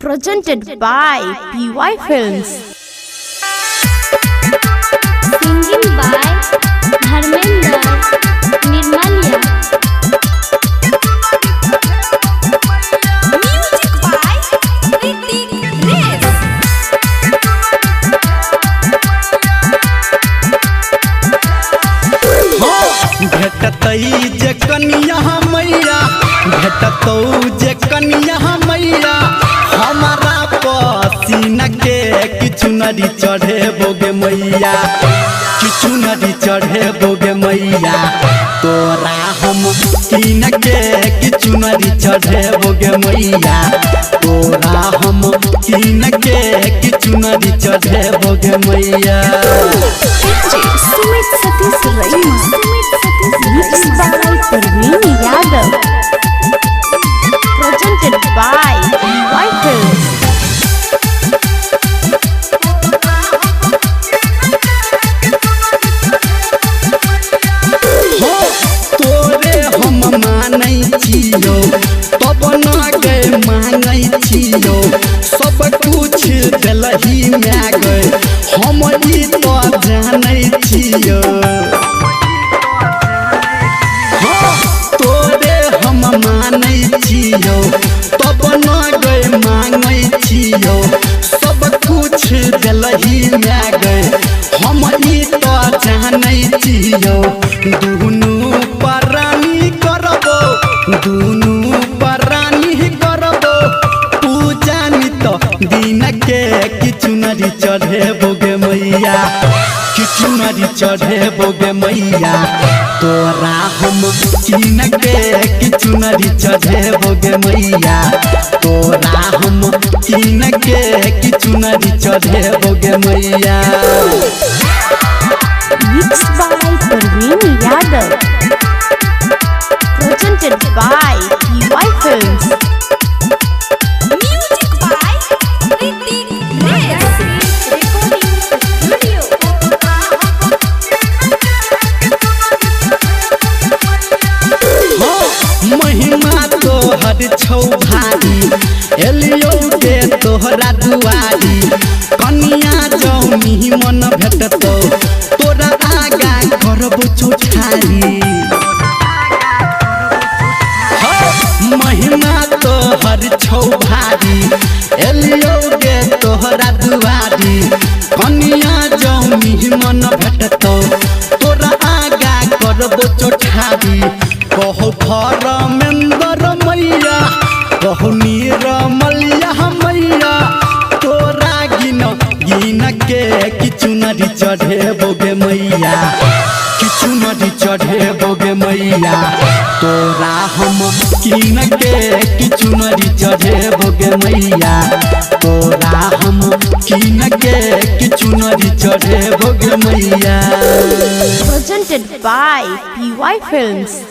Presented by PY Films. Singing by Dharmendra Nirmalia. Music by Ritik Res. भेटतई जे कनिया मैया भेटतौ जे कनिया मैया हमारा पसीना के किछु नदी चढ़े बोगे मैया किछु नदी चढ़े बोगे मैया तोरा हम कीन के किछु नदी चढ़े बोगे मैया तोरा हम कीन के किछु नदी चढ़े बोगे मैया Sumit Satish Raima. Mixed by Parveen Yadav. Presented by PY Films. तोरे हम मानै छियो तब न गए मांगै छियो सब कुछ देलही माय गए हम ई तो जानै छियो तोरे हम मानै छियो तब न गए मांगै छियो सब कुछ देलही माय गए हम ई तो जानै छियो दुनु परानी करबो दुनु परानी करबो पूजा नित दिन के किछु नदी चढ़े बोगे मैया किछु नदी चढ़े बोगे मैया तोरा हम कीन के किछु नदी चढ़े बोगे मैया तोरा हम कीन के किछु नदी चढ़े बोगे मैया Mixed by Parveen Yadav. Presented by PY Films. Music by Ritik Res. Recording studio. महिमा तोहर छौ भारी एलियो के तोहरा दुआरी कनिया जौनी मन भेटतौ तोरा आगा करबो चौठारी महिमा तोहर छौ भारी एलियो के तोहरा दुआरी कनिया जौनी मन भेटतौ तोरा आगा करबो चौठारी कहो धर्मेंद्र मैया कहो निरमलिया मैया तोरा गिन के किछु नदी चढ़े बोगे मैया किछु नदी चढ़े बोगे मैया तोरा हम कीन के किछु नदी चढ़े बोगे मैया तोरा हम कीन के किछु नदी चढ़े बोगे मैया Presented by PY Films.